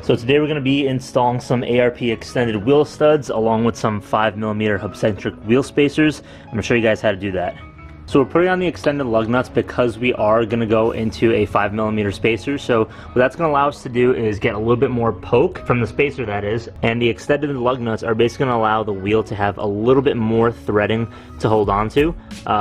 So today we're going to be installing some ARP extended wheel studs along with some 5mm hub-centric wheel spacers. I'm going to show you guys how to do that. So we're putting on the extended lug nuts because we are going to go into a 5mm spacer. So what that's going to allow us to do is get a little bit more poke from the spacer, that is. And the extended lug nuts are basically going to allow the wheel to have a little bit more threading to hold on to.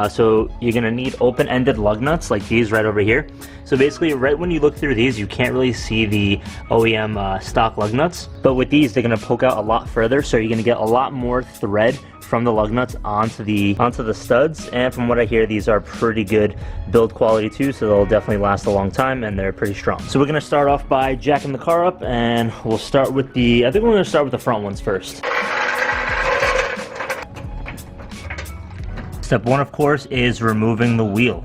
So you're going to need open-ended lug nuts like these right over here. So basically, right when you look through these, you can't really see the OEM stock lug nuts. But with these, they're going to poke out a lot further, so you're going to get a lot more thread from the lug nuts onto the studs. And from what I hear, these are pretty good build quality too, so they'll definitely last a long time and they're pretty strong. So we're going to start off by jacking the car up, and we'll start with I think we're going to start with the front ones first. Step one, of course, is removing the wheel.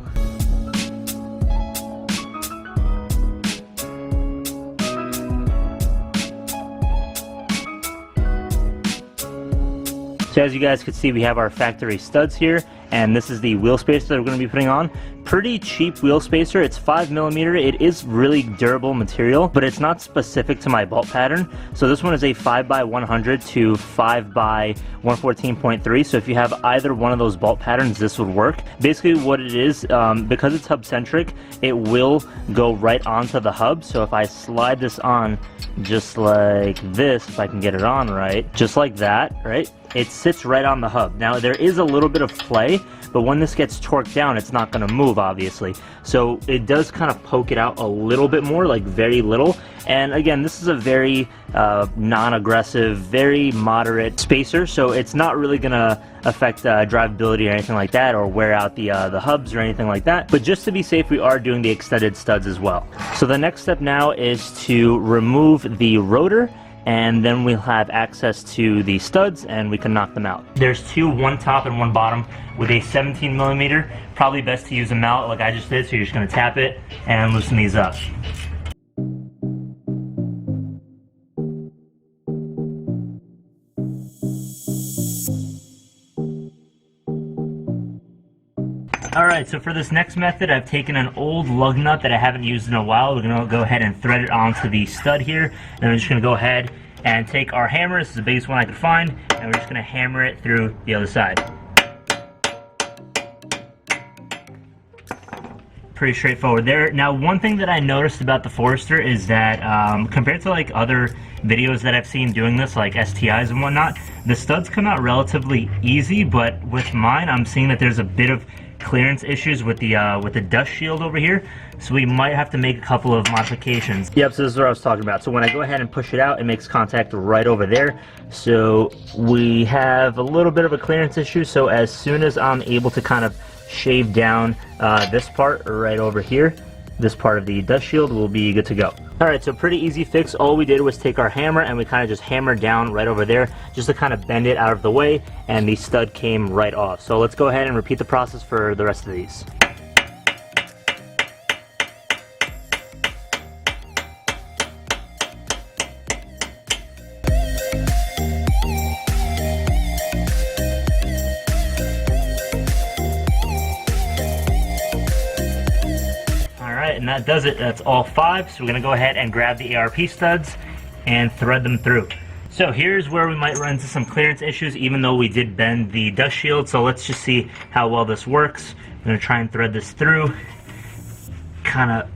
So as you guys can see, we have our factory studs here, and this is the wheel spacer that we're going to be putting on. Pretty cheap wheel spacer. It's 5mm. It is really durable material, but it's not specific to my bolt pattern. So this one is a 5x100 to 5x114.3. So if you have either one of those bolt patterns, this would work. Basically what it is, because it's hub centric, it will go right onto the hub. So if I slide this on just like this, if I can get it on right, just like that, right? It sits right on the hub. Now there is a little bit of play, but when this gets torqued down, it's not going to move, obviously. So it does kind of poke it out a little bit more, like very little. And again, this is a very non-aggressive, very moderate spacer, so it's not really going to affect drivability or anything like that, or wear out the hubs or anything like that. But just to be safe, we are doing the extended studs as well. So the next step now is to remove the rotor, and then we'll have access to the studs and we can knock them out. There's two, one top and one bottom with a 17mm. Probably best to use a mallet like I just did, so you're just going to tap it and loosen these up. Alright, so for this next method, I've taken an old lug nut that I haven't used in a while. We're going to go ahead and thread it onto the stud here. And we're just going to go ahead and take our hammer. This is the biggest one I could find. And we're just going to hammer it through the other side. Pretty straightforward there. Now, one thing that I noticed about the Forester is that compared to like other videos that I've seen doing this, like STIs and whatnot, the studs come out relatively easy, but with mine, I'm seeing that there's a bit of clearance issues with the dust shield over here, so we might have to make a couple of modifications. Yep, so this is what I was talking about. So when I go ahead and push it out, it makes contact right over there. So we have a little bit of a clearance issue, so as soon as I'm able to kind of shave down this part right over here, this part of the dust shield, will be good to go. Alright, so pretty easy fix. All we did was take our hammer and we kind of just hammered down right over there just to kind of bend it out of the way, and the stud came right off. So let's go ahead and repeat the process for the rest of these. And that does it. That's all 5. So we're going to go ahead and grab the ARP studs and thread them through. So here's where we might run into some clearance issues, even though we did bend the dust shield. So let's just see how well this works. I'm going to try and thread this through, kind of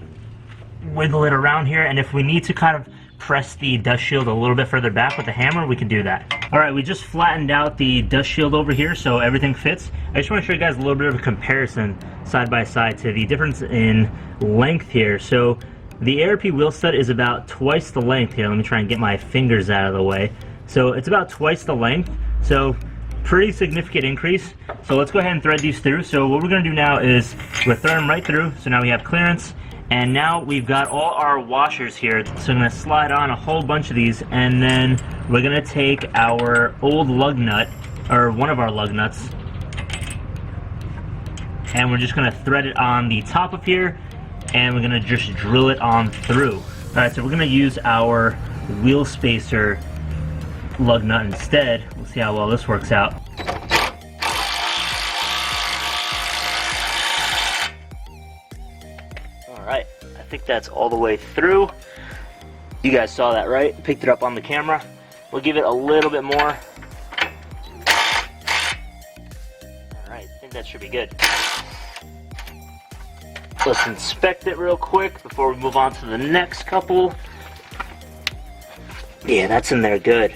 wiggle it around here, and if we need to kind of press the dust shield a little bit further back with the hammer, we can do that. Alright, we just flattened out the dust shield over here so everything fits. I just want to show you guys a little bit of a comparison side by side to the difference in length here. So the ARP wheel stud is about twice the length here. Let me try and get my fingers out of the way. So it's about twice the length, so pretty significant increase. So let's go ahead and thread these through. So what we're going to do now is we're threading them right through, so now we have clearance. And now we've got all our washers here, so I'm going to slide on a whole bunch of these, and then we're going to take our old lug nut, or one of our lug nuts, and we're just going to thread it on the top of here, and we're going to just drill it on through. Alright, so we're going to use our wheel spacer lug nut instead. We'll see how well this works out. Alright, I think that's all the way through. You guys saw that, right? Picked it up on the camera. We'll give it a little bit more. Alright, I think that should be good. Let's inspect it real quick before we move on to the next couple. Yeah, that's in there good.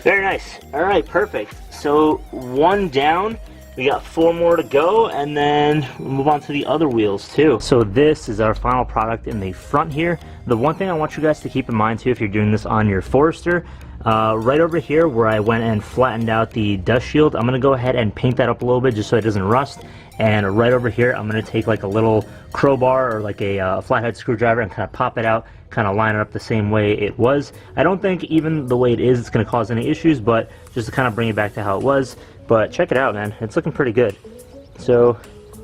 Very nice. Alright, perfect. So, one down. We got 4 more to go, and then we'll move on to the other wheels too. So this is our final product in the front here. The one thing I want you guys to keep in mind too, if you're doing this on your Forester, right over here where I went and flattened out the dust shield, I'm going to go ahead and paint that up a little bit just so it doesn't rust. And right over here, I'm going to take like a little crowbar or like a flathead screwdriver and kind of pop it out, kind of line it up the same way it was. I don't think even the way it is, it's going to cause any issues, but just to kind of bring it back to how it was. But check it out, man. It's looking pretty good. So,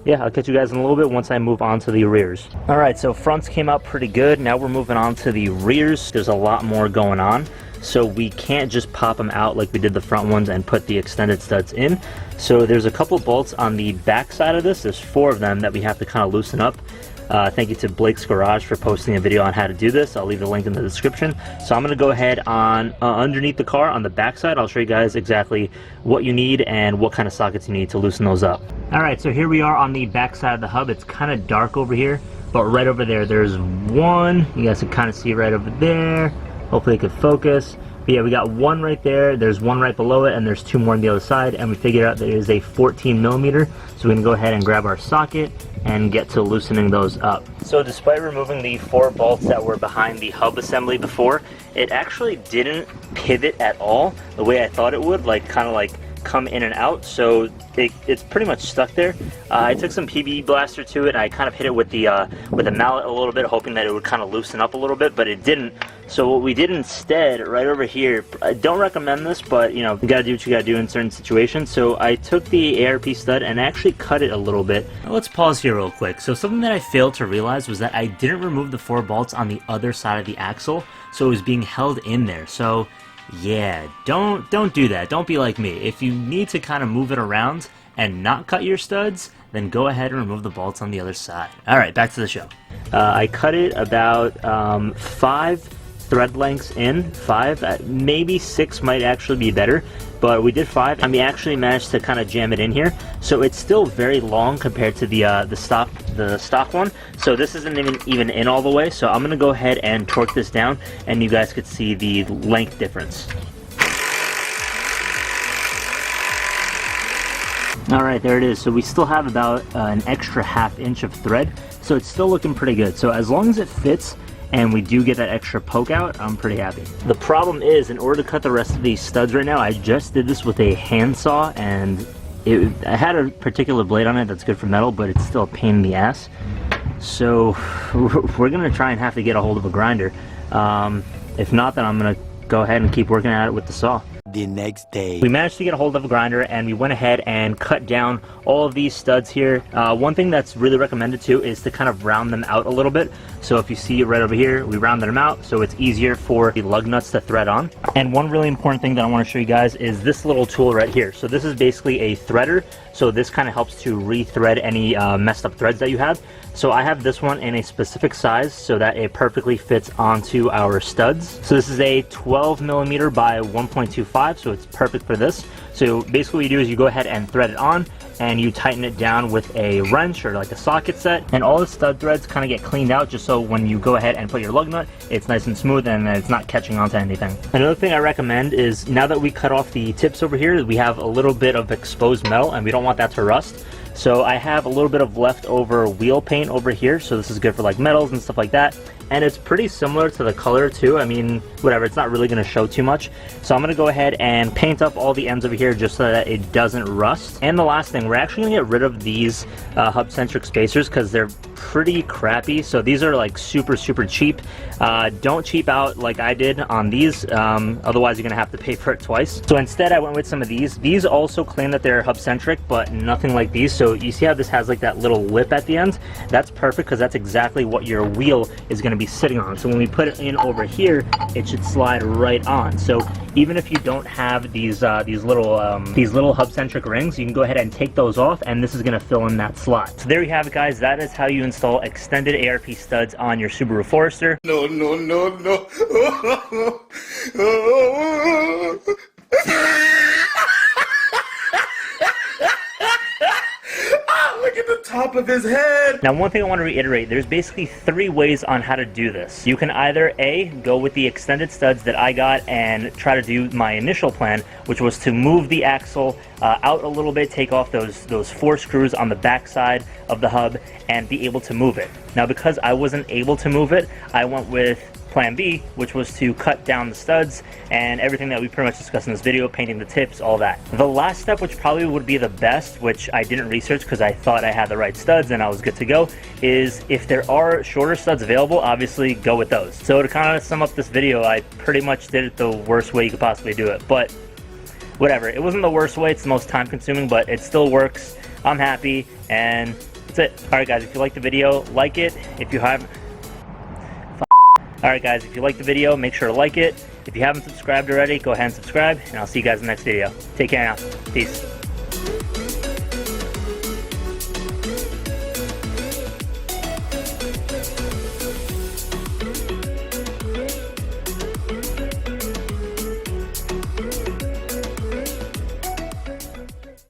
yeah, I'll catch you guys in a little bit once I move on to the rears. Alright, so fronts came out pretty good. Now we're moving on to the rears. There's a lot more going on. So we can't just pop them out like we did the front ones and put the extended studs in. So there's a couple bolts on the back side of this. There's 4 of them that we have to kind of loosen up. Thank you to Blake's Garage for posting a video on how to do this. I'll leave the link in the description. So I'm going to go ahead on underneath the car on the back side. I'll show you guys exactly what you need and what kind of sockets you need to loosen those up. Alright, so here we are on the back side of the hub. It's kind of dark over here, but right over there, there's one. You guys can kind of see right over there. Hopefully it could focus. But yeah, we got one right there, there's one right below it, and there's 2 more on the other side, and we figured out there is a 14 millimeter. So we're going to go ahead and grab our socket and get to loosening those up. So despite removing the 4 bolts that were behind the hub assembly before, it actually didn't pivot at all the way I thought it would, like kind of like come in and out. So it's pretty much stuck there. I took some PB blaster to it, and I kind of hit it with the mallet a little bit, hoping that it would kind of loosen up a little bit, but it didn't. So what we did instead, right over here, I don't recommend this, but you know, you gotta do what you gotta do in certain situations. So I took the ARP stud and actually cut it a little bit. Now let's pause here real quick. So something that I failed to realize was that I didn't remove the 4 bolts on the other side of the axle, so it was being held in there. So yeah, don't do that. Don't be like me. If you need to kind of move it around and not cut your studs, then go ahead and remove the bolts on the other side. Alright, back to the show. I cut it about 5 thread lengths in, 5, maybe 6 might actually be better, but we did 5, and we actually managed to kind of jam it in here. So it's still very long compared to the stock one. So this isn't even in all the way. So I'm gonna go ahead and torque this down, and you guys could see the length difference. Alright, there it is. So we still have about an extra ½ inch of thread, so it's still looking pretty good. So as long as it fits and we do get that extra poke out, I'm pretty happy. The problem is, in order to cut the rest of these studs right now, I just did this with a handsaw, and I had a particular blade on it that's good for metal, but it's still a pain in the ass. So we're gonna try and have to get a hold of a grinder. If not, then I'm gonna go ahead and keep working at it with the saw. The next day, we managed to get a hold of a grinder, and we went ahead and cut down all of these studs here. One thing that's really recommended too is to kind of round them out a little bit. So if you see right over here, we rounded them out so it's easier for the lug nuts to thread on. And one really important thing that I want to show you guys is this little tool right here. So this is basically a threader. So this kind of helps to rethread any messed up threads that you have. So I have this one in a specific size so that it perfectly fits onto our studs. So this is a 12 millimeter by 1.25, so it's perfect for this. So basically what you do is you go ahead and thread it on, and you tighten it down with a wrench or like a socket set, and all the stud threads kind of get cleaned out just so when you go ahead and put your lug nut, it's nice and smooth and it's not catching onto anything. Another thing I recommend is, now that we cut off the tips over here, we have a little bit of exposed metal and we don't want that to rust. So I have a little bit of leftover wheel paint over here, so this is good for like metals and stuff like that. And it's pretty similar to the color too. I mean, whatever, it's not really going to show too much. So I'm going to go ahead and paint up all the ends over here just so that it doesn't rust. And the last thing, we're actually going to get rid of these hub-centric spacers because they're pretty crappy. So these are like super cheap. Don't cheap out like I did on these, otherwise you're going to have to pay for it twice. So instead I went with some of these. These also claim that they're hub-centric, but nothing like these. So you see how this has like that little lip at the end? That's perfect because that's exactly what your wheel is going to be sitting on. So when we put it in over here, it should slide right on. So even if you don't have these little hub-centric rings, you can go ahead and take those off, and this is going to fill in that slot. So there you have it, guys. That is how you install extended ARP studs on your Subaru Forester. No, no, no, no. Look at the top of his head. Now, one thing I want to reiterate, there's basically 3 ways on how to do this. You can either A, go with the extended studs that I got and try to do my initial plan, which was to move the axle out a little bit, take off those 4 screws on the back side of the hub, and be able to move it. Now, because I wasn't able to move it, I went with Plan B, which was to cut down the studs and everything that we pretty much discussed in this video, painting the tips, all that. The last step, which probably would be the best, which I didn't research because I thought I had the right studs and I was good to go, is if there are shorter studs available, obviously go with those. So to kind of sum up this video, I pretty much did it the worst way you could possibly do it, but whatever. It wasn't the worst way, it's the most time consuming, but it still works. I'm happy, and that's it. Alright guys, if you liked the video, like it. If you haven't, alright guys, if you liked the video, make sure to like it. If you haven't subscribed already, go ahead and subscribe, and I'll see you guys in the next video. Take care now. Peace.